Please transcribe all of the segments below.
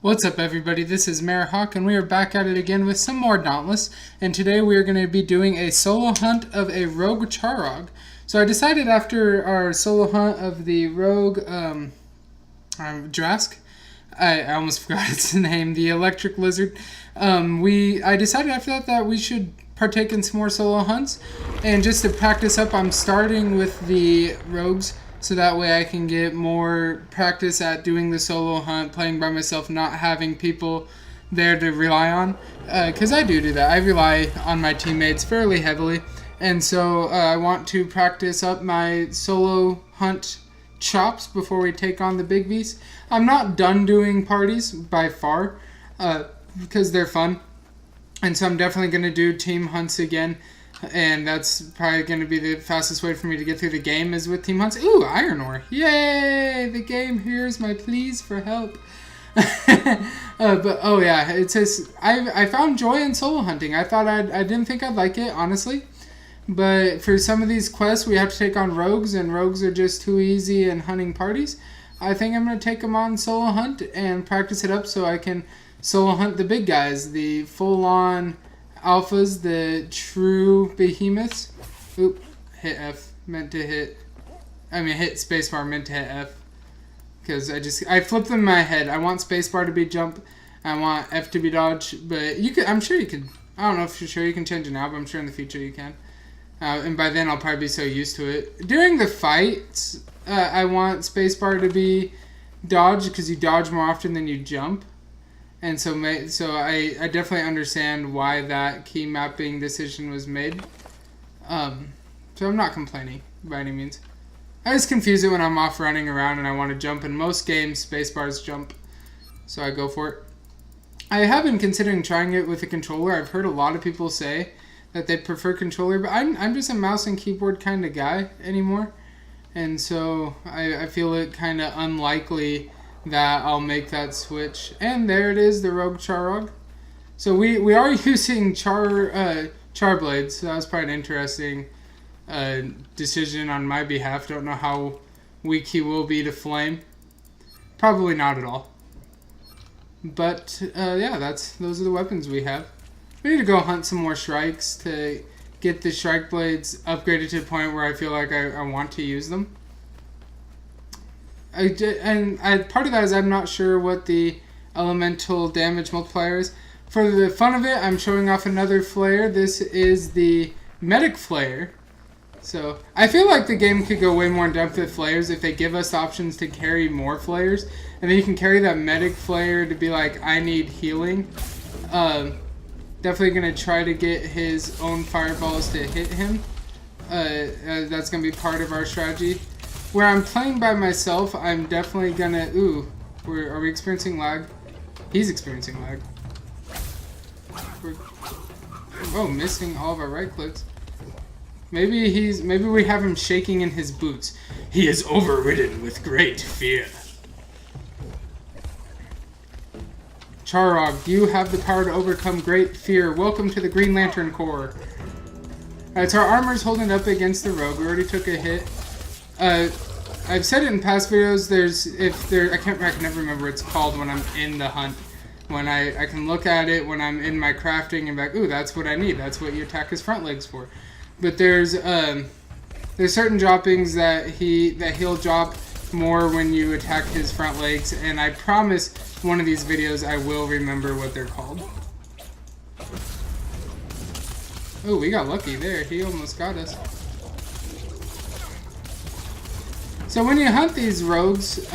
What's up everybody, this is MayorHawk and we are back at it again with some more Dauntless, and today we are going to be doing a solo hunt of a Rogue Charrogg. So I decided after our solo hunt of the Rogue Drask, I almost forgot its name, the Electric Lizard, I decided after that we should partake in some more solo hunts, and just to practice up I'm starting with the Rogues. So that way I can get more practice at doing the solo hunt, playing by myself, not having people there to rely on. Because I do that. I rely on my teammates fairly heavily. And so I want to practice up my solo hunt chops before we take on the big beasts. I'm not done doing parties by far, because they're fun. And so I'm definitely going to do team hunts again. And that's probably going to be the fastest way for me to get through the game is with team hunts. Ooh, iron ore. Yay! The game hears my pleas for help. But, oh yeah, it says, I found joy in solo hunting. I thought I didn't think I'd like it, honestly. But for some of these quests, we have to take on rogues, and rogues are just too easy in hunting parties. I think I'm going to take them on solo hunt and practice it up so I can solo hunt the big guys, the full-on alphas, the true behemoths. Oop, hit F, meant to hit, hit spacebar, meant to hit F. Because I flipped them in my head. I want spacebar to be jump, I want F to be dodge, but I'm sure you could, I don't know if you're sure you can change it now, but I'm sure in the future you can. And by then I'll probably be so used to it. During the fights, I want spacebar to be dodge, because you dodge more often than you jump. And so I definitely understand why that key mapping decision was made. So I'm not complaining by any means. I just confuse it when I'm off running around and I want to jump. In most games, spacebar's jump, so I go for it. I have been considering trying it with a controller. I've heard a lot of people say that they prefer controller, but I'm just a mouse and keyboard kind of guy anymore. And so I feel it kind of unlikely that I'll make that switch. And there it is, the Rogue Charrogg. So we are using Charblades, so that was probably an interesting decision on my behalf. Don't know how weak he will be to flame. Probably not at all. But yeah, those are the weapons we have. We need to go hunt some more shrikes to get the Shrike Blades upgraded to the point where I feel like I want to use them. Part of that is I'm not sure what the elemental damage multiplier is. For the fun of it, I'm showing off another flare. This is the medic flare. So I feel like the game could go way more in depth with flares if they give us options to carry more flares. And then you can carry that medic flare to be like, I need healing. Definitely going to try to get his own fireballs to hit him. That's going to be part of our strategy. Where I'm playing by myself, I'm definitely gonna... Ooh, are we experiencing lag? He's experiencing lag. Missing all of our right clicks. Maybe we have him shaking in his boots. He is overridden with great fear. Charrogg, you have the power to overcome great fear. Welcome to the Green Lantern Corps. Alright, so our armor's holding up against the rogue. We already took a hit. I've said it in past videos, I can never remember what it's called when I'm in the hunt. When I can look at it when I'm in my crafting and be like, ooh, that's what I need. That's what you attack his front legs for. But there's certain droppings that he'll drop more when you attack his front legs, and I promise one of these videos I will remember what they're called. Oh, we got lucky there. He almost got us. So when you hunt these rogues,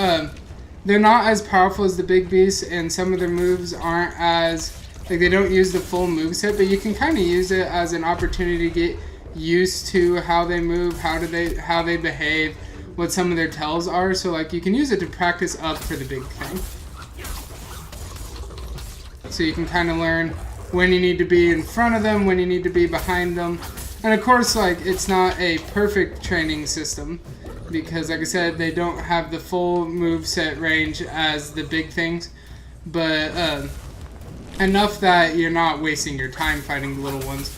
they're not as powerful as the big beasts, and some of their moves aren't as, they don't use the full moveset, but you can kind of use it as an opportunity to get used to how they move, how they behave, what some of their tells are. So you can use it to practice up for the big thing. So you can kind of learn when you need to be in front of them, when you need to be behind them. And of course, it's not a perfect training system, because like I said, they don't have the full moveset range as the big things, but enough that you're not wasting your time fighting the little ones.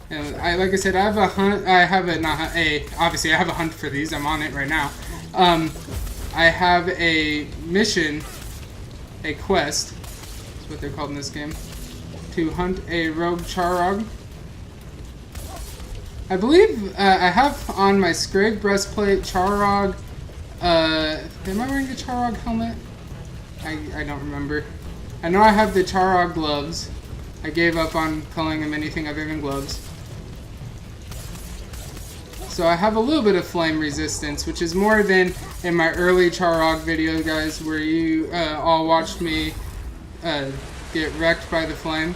And like I said, I have a hunt. Obviously I have a hunt for these. I'm on it right now. I have a mission, a quest, that's what they're called in this game, to hunt a Rogue Charrogg. I believe I have on my Scrave breastplate Charrogg. Am I wearing a Charrogg helmet? I don't remember. I know I have the Charrogg gloves. I gave up on calling them anything other than gloves. So I have a little bit of flame resistance, which is more than in my early Charrogg video, guys, where you all watched me get wrecked by the flame.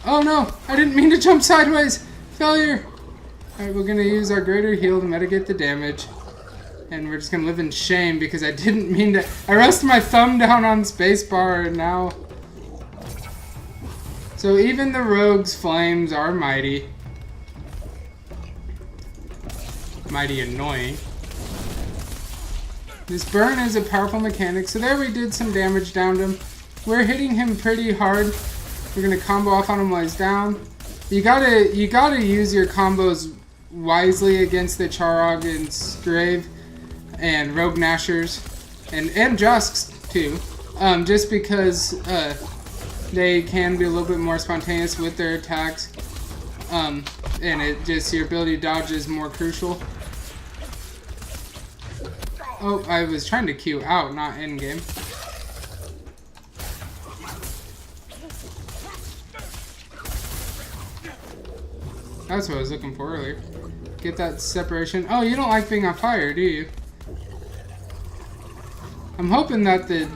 Oh no! I didn't mean to jump sideways! Failure! Alright, we're gonna use our greater heal to mitigate the damage. And we're just gonna live in shame because I didn't mean to. I rested my thumb down on spacebar and now. So even the rogue's flames are mighty. Mighty annoying. This burn is a powerful mechanic. So there we did some damage down to him. We're hitting him pretty hard. We're gonna combo off on him while he's down. You gotta use your combos wisely against the Charrogg and Scrave and Rogue Nashers and Jusks too. Just because they can be a little bit more spontaneous with their attacks. And it just your ability to dodge is more crucial. Oh, I was trying to queue out, not in game. That's what I was looking for earlier. Get that separation. Oh, you don't like being on fire, do you? I'm hoping that the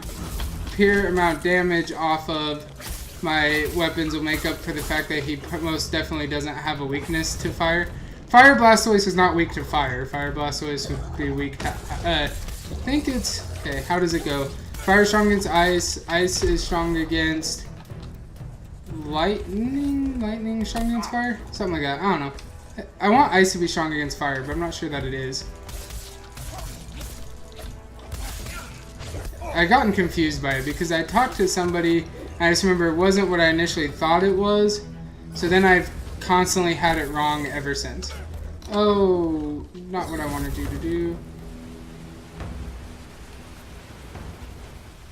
pure amount of damage off of my weapons will make up for the fact that he most definitely doesn't have a weakness to fire. Fire Blastoise is not weak to fire. Fire Blastoise would be weak to... I think it's... Okay, how does it go? Fire is strong against ice. Ice is strong against... Lightning? Lightning is strong against fire? Something like that. I don't know. I want ice to be strong against fire, but I'm not sure that it is. I gotten confused by it because I talked to somebody and I just remember it wasn't what I initially thought it was. So then I've constantly had it wrong ever since. Oh, not what I wanted you to do.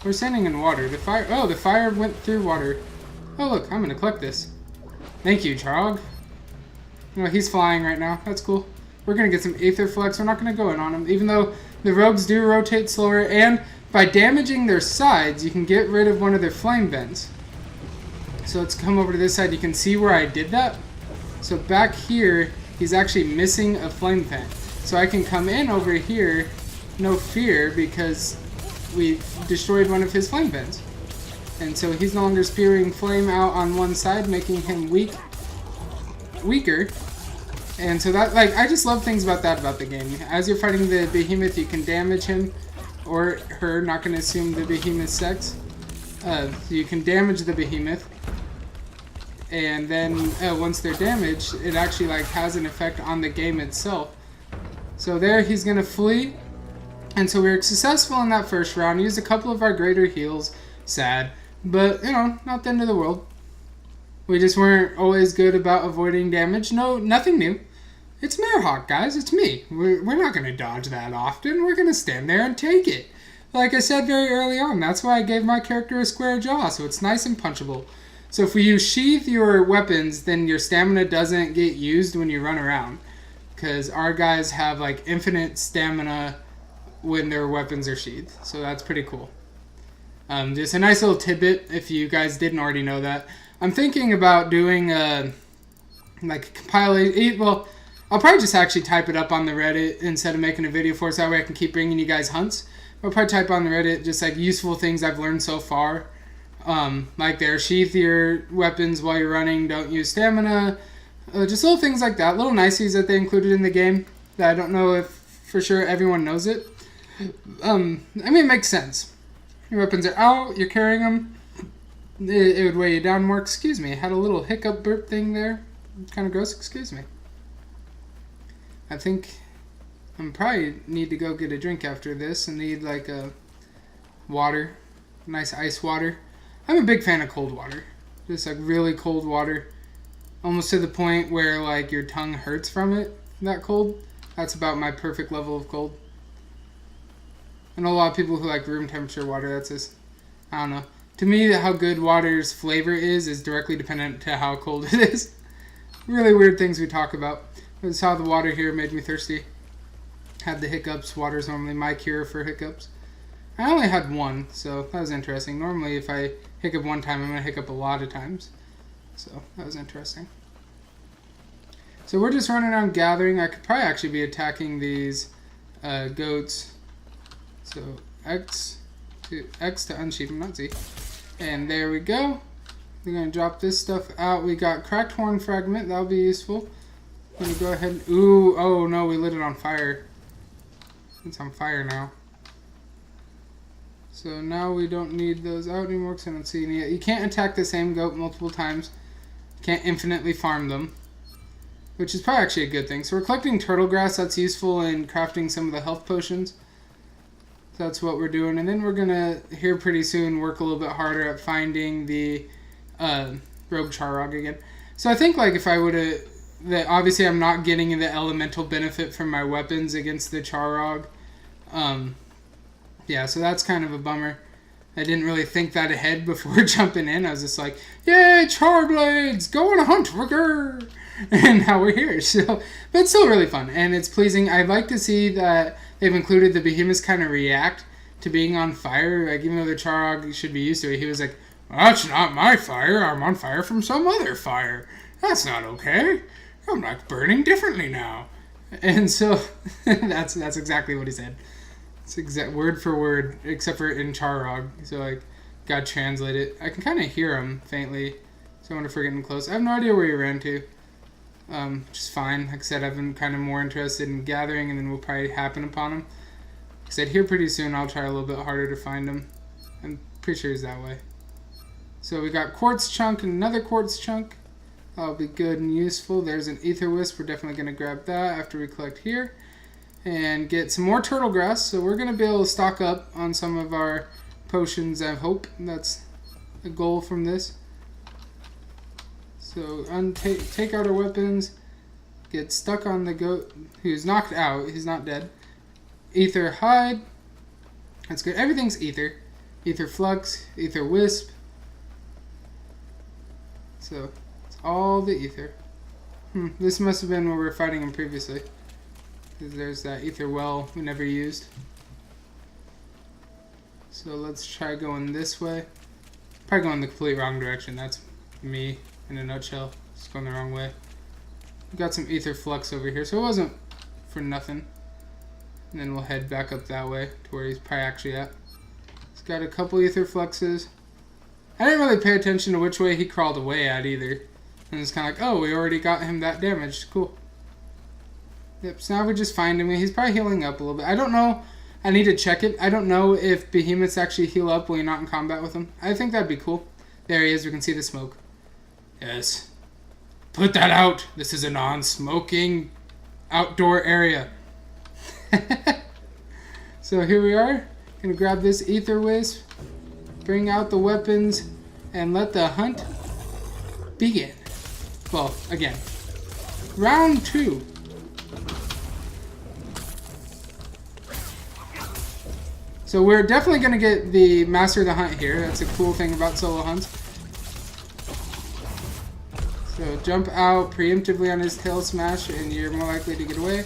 We're standing in water. The fire. Oh, the fire went through water. Oh look, I'm gonna collect this. Thank you, Charrogg. No, he's flying right now. That's cool. We're gonna get some Aether Flex. We're not gonna go in on him, even though the rogues do rotate slower, and by damaging their sides, you can get rid of one of their flame vents. So let's come over to this side. You can see where I did that. So back here, he's actually missing a flame vent. So I can come in over here, no fear, because we destroyed one of his flame vents. And so he's no longer spewing flame out on one side, making him weaker. And so that, like, I just love things about that about the game. As you're fighting the behemoth, you can damage him or her, not going to assume the behemoth's sex. So you can damage the behemoth. And then once they're damaged, it actually like has an effect on the game itself. So there he's going to flee. And so we were successful in that first round. Used a couple of our greater heals. Sad. But, you know, not the end of the world. We just weren't always good about avoiding damage. No, nothing new. It's MayorHawk, guys. It's me. We're not going to dodge that often. We're going to stand there and take it. Like I said very early on, that's why I gave my character a square jaw, so it's nice and punchable. So if you sheath your weapons, then your stamina doesn't get used when you run around. Because our guys have, like, infinite stamina when their weapons are sheathed. So that's pretty cool. Just a nice little tidbit if you guys didn't already know that. I'm thinking about doing like compilation. Well, I'll probably just actually type it up on the Reddit instead of making a video for it, so that way I can keep bringing you guys hunts. I'll probably type on the Reddit just like useful things I've learned so far. Like there, sheath your weapons while you're running, don't use stamina. Just little things like that, little niceties that they included in the game that I don't know if for sure everyone knows it. I mean, it makes sense. Your weapons are out, you're carrying them. It would weigh you down more. Excuse me, I had a little hiccup burp thing there. Kind of gross, excuse me. I think I probably need to go get a drink after this and need like a water, nice ice water. I'm a big fan of cold water. Just like really cold water. Almost to the point where like your tongue hurts from it, that cold. That's about my perfect level of cold. I know a lot of people who like room temperature water. That's just, I don't know. To me, how good water's flavor is directly dependent to how cold it is. Really weird things we talk about. I saw the water here made me thirsty. Had the hiccups. Water's normally my cure for hiccups. I only had one, so that was interesting. Normally, if I hiccup one time, I'm going to hiccup a lot of times. So, that was interesting. So, we're just running around gathering. I could probably actually be attacking these goats. So, X to unsheath them, not Z. And there we go. We're going to drop this stuff out. We got cracked horn fragment. That'll be useful. I'm going to go ahead. Ooh, oh no, we lit it on fire. It's on fire now. So now we don't need those out anymore because I don't see any yet. You can't attack the same goat multiple times. You can't infinitely farm them, which is probably actually a good thing. So we're collecting turtle grass. That's useful in crafting some of the health potions. So that's what we're doing. And then we're going to, here pretty soon, work a little bit harder at finding the Rogue Charrogg again. So I think like if I would have, that obviously I'm not getting the elemental benefit from my weapons against the Charrogg. Yeah, so that's kind of a bummer. I didn't really think that ahead before jumping in. I was just like, yay, Charblades, go on a hunt, rigger! And now we're here. So, but it's still really fun, and it's pleasing. I'd like to see that they've included the behemoths kind of react to being on fire. Like, even though the Charrogg should be used to it, he was like, well, that's not my fire. I'm on fire from some other fire. That's not okay. I'm like burning differently now. And so, that's exactly what he said. It's exact word for word, except for in Charrogg. So like, gotta translate it. I can kind of hear him faintly, so I wonder if we're getting close. I have no idea where he ran to. Which is fine. Like I said, I've been kind of more interested in gathering, and then we'll probably happen upon him. Like I said, here pretty soon I'll try a little bit harder to find him. I'm pretty sure he's that way. So we got quartz chunk and another quartz chunk. That'll be good and useful. There's an ether wisp. We're definitely going to grab that after we collect here. And get some more turtle grass. So we're going to be able to stock up on some of our potions, I hope. That's the goal from this. So take out our weapons. Get stuck on the goat who's knocked out. He's not dead. Ether hide. That's good. Everything's ether. Ether flux. Ether wisp. So it's all the ether. This must have been where we were fighting him previously. There's that ether well we never used. So let's try going this way. Probably going the complete wrong direction. That's me in a nutshell. Just going the wrong way. We got some ether flux over here, so it wasn't for nothing. And then we'll head back up that way to where he's probably actually at. He's got a couple ether fluxes. I didn't really pay attention to which way he crawled away at either. And it's kind of like, oh, we already got him that damaged. Cool. Yep, so now we just find him. He's probably healing up a little bit. I don't know. I need to check it. I don't know if behemoths actually heal up when you're not in combat with them. I think that'd be cool. There he is. We can see the smoke. Yes. Put that out. This is a non-smoking outdoor area. So here we are. Gonna grab this ether wisp, bring out the weapons, and let the hunt begin. Well, again. Round 2. So we're definitely going to get the Master of the Hunt here. That's a cool thing about solo hunts. So jump out preemptively on his tail smash and you're more likely to get away.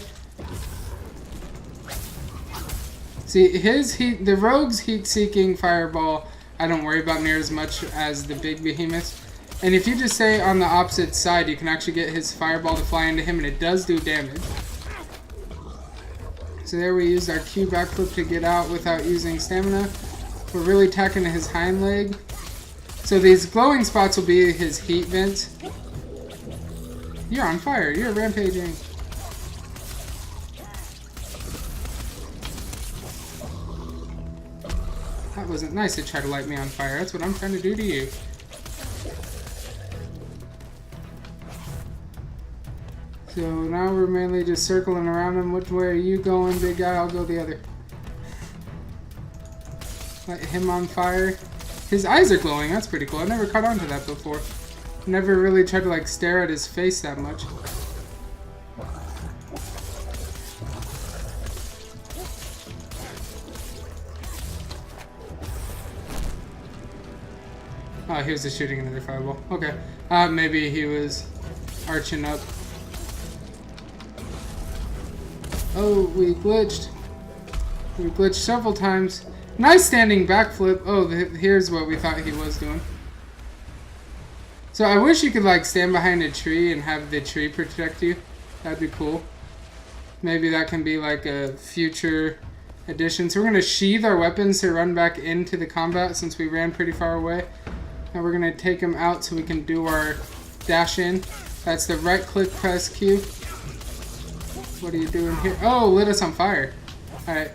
See, the Rogue's heat-seeking fireball, I don't worry about near as much as the big behemoths. And if you just stay on the opposite side, you can actually get his fireball to fly into him, and it does do damage. So there we used our Q backflip to get out without using stamina. We're really attacking his hind leg. So these glowing spots will be his heat vents. You're on fire. You're rampaging. That wasn't nice to try to light me on fire. That's what I'm trying to do to you. So now we're mainly just circling around him. Which way are you going, big guy? I'll go the other. Light him on fire. His eyes are glowing. That's pretty cool. I've never caught on to that before. Never really tried to like stare at his face that much. Oh, he was just shooting another fireball. Okay. Maybe he was arching up. Oh, we glitched. We glitched several times. Nice standing backflip. Oh, here's what we thought he was doing. So I wish you could like stand behind a tree and have the tree protect you. That'd be cool. Maybe that can be like a future addition. So we're going to sheathe our weapons to run back into the combat since we ran pretty far away. And we're going to take them out so we can do our dash in. That's the right click press Q. What are you doing here? Oh, lit us on fire. Alright.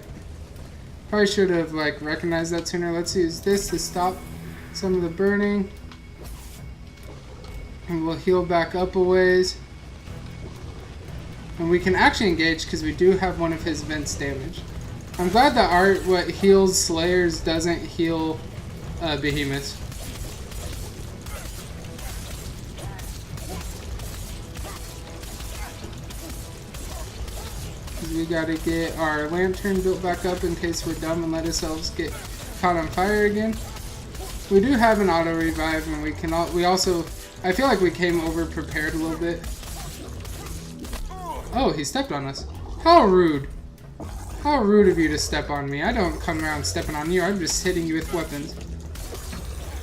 Probably should have like recognized that sooner. Let's use this to stop some of the burning. And we'll heal back up a ways. And we can actually engage because we do have one of his vents damaged. I'm glad that what heals Slayers doesn't heal Behemoths. We gotta get our lantern built back up in case we're dumb and let ourselves get caught on fire again. We do have an auto revive, and we also, I feel like we came over prepared a little bit. Oh, he stepped on us. How rude. How rude of you to step on me. I don't come around stepping on you. I'm just hitting you with weapons.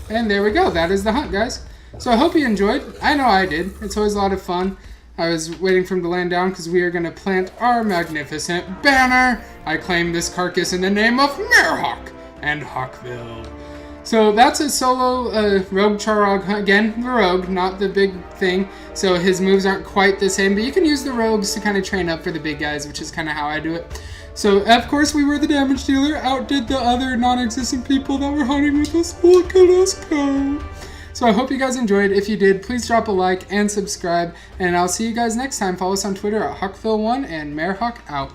And there we go. That is the hunt, guys. So I hope you enjoyed. I know I did. It's always a lot of fun. I was waiting for him to land down because we are going to plant our magnificent banner. I claim this carcass in the name of MayorHawk and Hawkville. So that's a solo Rogue Charrogg. Again, the Rogue, not the big thing. So his moves aren't quite the same, but you can use the Rogues to kind of train up for the big guys, which is kind of how I do it. So, of course, we were the damage dealer. Outdid the other non-existent people that were hunting with us. Look at us go. So I hope you guys enjoyed. If you did, please drop a like and subscribe. And I'll see you guys next time. Follow us on Twitter at Hawkville1 and MayorHawk out.